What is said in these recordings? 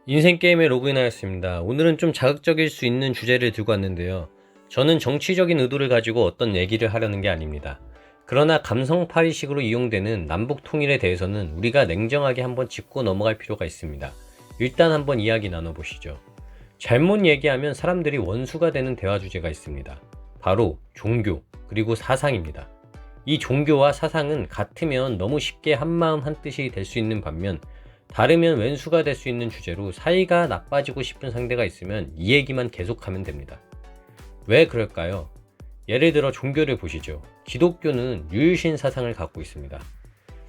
인생 게임에 로그인하였습니다. 오늘은 좀 자극적일 수 있는 주제를 들고 왔는데요. 저는 정치적인 의도를 가지고 어떤 얘기를 하려는 게 아닙니다. 그러나 감성파리식으로 이용되는 남북 통일에 대해서는 우리가 냉정하게 한번 짚고 넘어갈 필요가 있습니다. 일단 한번 이야기 나눠보시죠. 잘못 얘기하면 사람들이 원수가 되는 대화 주제가 있습니다. 바로 종교, 그리고 사상입니다. 이 종교와 사상은 같으면 너무 쉽게 한마음 한뜻이 될 수 있는 반면 다르면 왼수가 될 수 있는 주제로 사이가 나빠지고 싶은 상대가 있으면 이 얘기만 계속하면 됩니다. 왜 그럴까요? 예를 들어 종교를 보시죠. 기독교는 유일신 사상을 갖고 있습니다.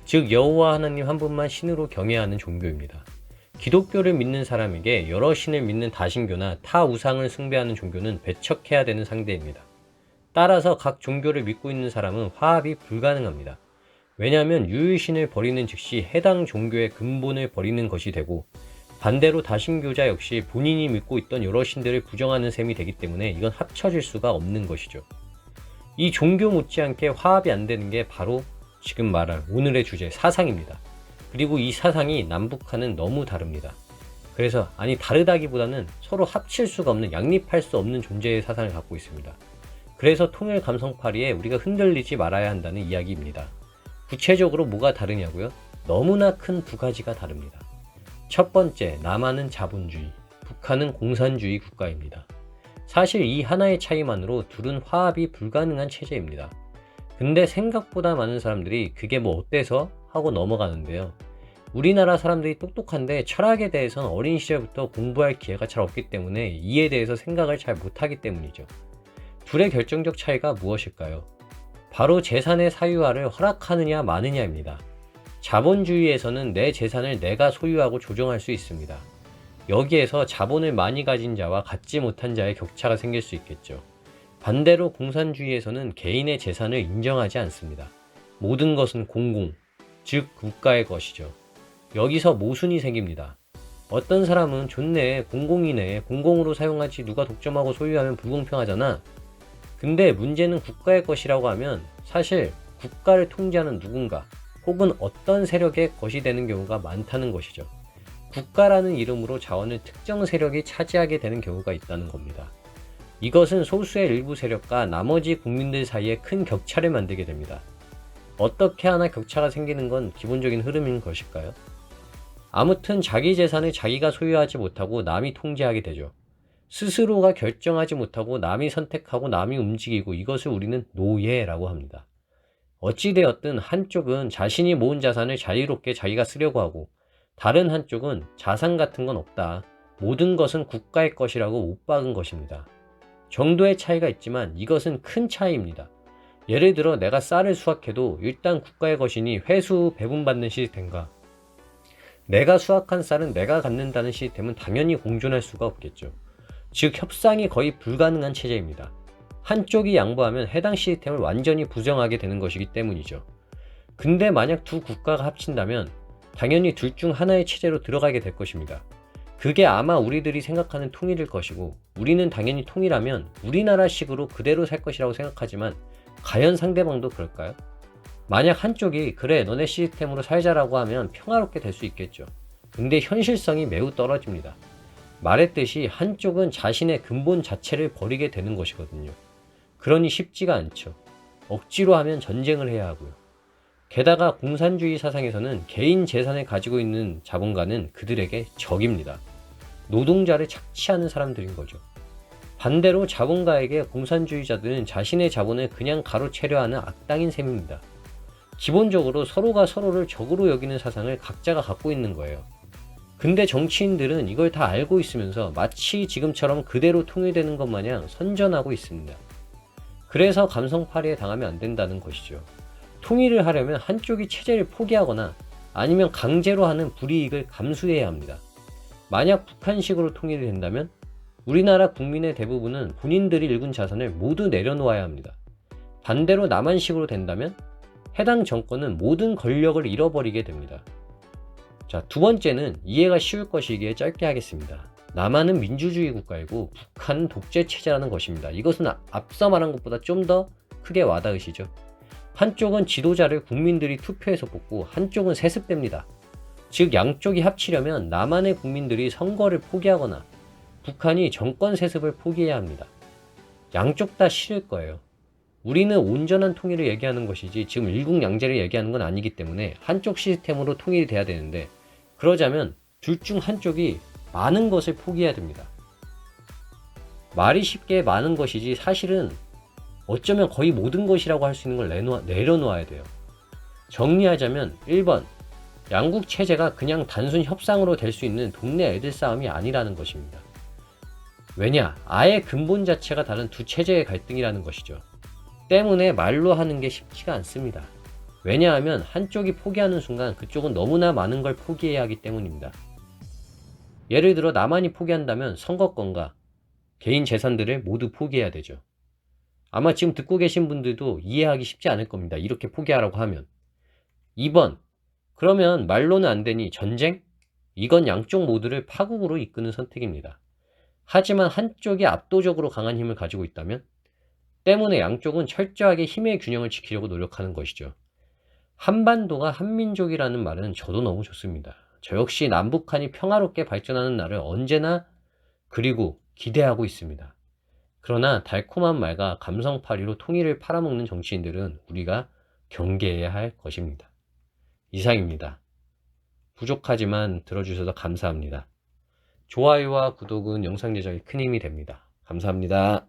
즉 여호와 하나님 한 분만 신으로 경외하는 종교입니다. 기독교를 믿는 사람에게 여러 신을 믿는 다신교나 타 우상을 숭배하는 종교는 배척해야 되는 상대입니다. 따라서 각 종교를 믿고 있는 사람은 화합이 불가능합니다. 왜냐하면 유일신을 버리는 즉시 해당 종교의 근본을 버리는 것이 되고, 반대로 다신교자 역시 본인이 믿고 있던 여러 신들을 부정하는 셈이 되기 때문에 이건 합쳐질 수가 없는 것이죠. 이 종교 못지않게 화합이 안 되는 게 바로 지금 말할 오늘의 주제 사상입니다. 그리고 이 사상이 남북한은 너무 다릅니다. 그래서 다르다기보다는 서로 합칠 수가 없는, 양립할 수 없는 존재의 사상을 갖고 있습니다. 그래서 통일 감성파리에 우리가 흔들리지 말아야 한다는 이야기입니다. 구체적으로 뭐가 다르냐고요? 너무나 큰 두 가지가 다릅니다. 첫 번째, 남한은 자본주의, 북한은 공산주의 국가입니다. 사실 이 하나의 차이만으로 둘은 화합이 불가능한 체제입니다. 근데 생각보다 많은 사람들이 그게 뭐 어때서? 하고 넘어가는데요. 우리나라 사람들이 똑똑한데 철학에 대해서는 어린 시절부터 공부할 기회가 잘 없기 때문에 이에 대해서 생각을 잘 못하기 때문이죠. 둘의 결정적 차이가 무엇일까요? 바로 재산의 사유화를 허락하느냐 마느냐입니다. 자본주의에서는 내 재산을 내가 소유하고 조정할 수 있습니다. 여기에서 자본을 많이 가진 자와 갖지 못한 자의 격차가 생길 수 있겠죠. 반대로 공산주의에서는 개인의 재산을 인정하지 않습니다. 모든 것은 공공, 즉 국가의 것이죠. 여기서 모순이 생깁니다. 어떤 사람은 좋네, 공공이네, 공공으로 사용하지 누가 독점하고 소유하면 불공평하잖아. 근데 문제는 국가의 것이라고 하면 사실 국가를 통제하는 누군가 혹은 어떤 세력의 것이 되는 경우가 많다는 것이죠. 국가라는 이름으로 자원을 특정 세력이 차지하게 되는 경우가 있다는 겁니다. 이것은 소수의 일부 세력과 나머지 국민들 사이에 큰 격차를 만들게 됩니다. 어떻게 하나 격차가 생기는 건 기본적인 흐름인 것일까요? 아무튼 자기 재산을 자기가 소유하지 못하고 남이 통제하게 되죠. 스스로가 결정하지 못하고 남이 선택하고 남이 움직이고, 이것을 우리는 노예라고 합니다. 어찌되었든 한쪽은 자신이 모은 자산을 자유롭게 자기가 쓰려고 하고, 다른 한쪽은 자산 같은 건 없다, 모든 것은 국가의 것이라고 못 박은 것입니다. 정도의 차이가 있지만 이것은 큰 차이입니다. 예를 들어 내가 쌀을 수확해도 일단 국가의 것이니 회수 배분받는 시스템과 내가 수확한 쌀은 내가 갖는다는 시스템은 당연히 공존할 수가 없겠죠. 즉 협상이 거의 불가능한 체제입니다. 한쪽이 양보하면 해당 시스템을 완전히 부정하게 되는 것이기 때문이죠. 근데 만약 두 국가가 합친다면 당연히 둘 중 하나의 체제로 들어가게 될 것입니다. 그게 아마 우리들이 생각하는 통일일 것이고, 우리는 당연히 통일하면 우리나라식으로 그대로 살 것이라고 생각하지만 과연 상대방도 그럴까요? 만약 한쪽이 그래 너네 시스템으로 살자라고 하면 평화롭게 될 수 있겠죠. 근데 현실성이 매우 떨어집니다. 말했듯이 한쪽은 자신의 근본 자체를 버리게 되는 것이거든요. 그러니 쉽지가 않죠. 억지로 하면 전쟁을 해야 하고요. 게다가 공산주의 사상에서는 개인 재산을 가지고 있는 자본가는 그들에게 적입니다. 노동자를 착취하는 사람들인 거죠. 반대로 자본가에게 공산주의자들은 자신의 자본을 그냥 가로채려 하는 악당인 셈입니다. 기본적으로 서로가 서로를 적으로 여기는 사상을 각자가 갖고 있는 거예요. 근데 정치인들은 이걸 다 알고 있으면서 마치 지금처럼 그대로 통일되는 것 마냥 선전하고 있습니다. 그래서 감성파리에 당하면 안 된다는 것이죠. 통일을 하려면 한쪽이 체제를 포기하거나 아니면 강제로 하는 불이익을 감수해야 합니다. 만약 북한식으로 통일이 된다면 우리나라 국민의 대부분은 본인들이 일군 자산을 모두 내려놓아야 합니다. 반대로 남한식으로 된다면 해당 정권은 모든 권력을 잃어버리게 됩니다. 자, 두 번째는 이해가 쉬울 것이기에 짧게 하겠습니다. 남한은 민주주의 국가이고 북한은 독재 체제라는 것입니다. 이것은 앞서 말한 것보다 좀 더 크게 와닿으시죠? 한쪽은 지도자를 국민들이 투표해서 뽑고 한쪽은 세습됩니다. 즉 양쪽이 합치려면 남한의 국민들이 선거를 포기하거나 북한이 정권 세습을 포기해야 합니다. 양쪽 다 싫을 거예요. 우리는 온전한 통일을 얘기하는 것이지 지금 일국양제를 얘기하는 건 아니기 때문에 한쪽 시스템으로 통일이 돼야 되는데, 그러자면 둘 중 한쪽이 많은 것을 포기해야 됩니다. 말이 쉽게 많은 것이지 사실은 어쩌면 거의 모든 것이라고 할 수 있는 걸 내려놓아야 돼요. 정리하자면 1번, 양국 체제가 그냥 단순 협상으로 될 수 있는 동네 애들 싸움이 아니라는 것입니다. 왜냐? 아예 근본 자체가 다른 두 체제의 갈등이라는 것이죠. 때문에 말로 하는 게 쉽지가 않습니다. 왜냐하면 한쪽이 포기하는 순간 그쪽은 너무나 많은 걸 포기해야 하기 때문입니다. 예를 들어 남한이 포기한다면 선거권과 개인 재산들을 모두 포기해야 되죠. 아마 지금 듣고 계신 분들도 이해하기 쉽지 않을 겁니다. 이렇게 포기하라고 하면. 2번, 그러면 말로는 안 되니 전쟁? 이건 양쪽 모두를 파국으로 이끄는 선택입니다. 하지만 한쪽이 압도적으로 강한 힘을 가지고 있다면? 때문에 양쪽은 철저하게 힘의 균형을 지키려고 노력하는 것이죠. 한반도가 한민족이라는 말은 저도 너무 좋습니다. 저 역시 남북한이 평화롭게 발전하는 날을 언제나 그리고 기대하고 있습니다. 그러나 달콤한 말과 감성파리로 통일을 팔아먹는 정치인들은 우리가 경계해야 할 것입니다. 이상입니다. 부족하지만 들어주셔서 감사합니다. 좋아요와 구독은 영상 제작에 큰 힘이 됩니다. 감사합니다.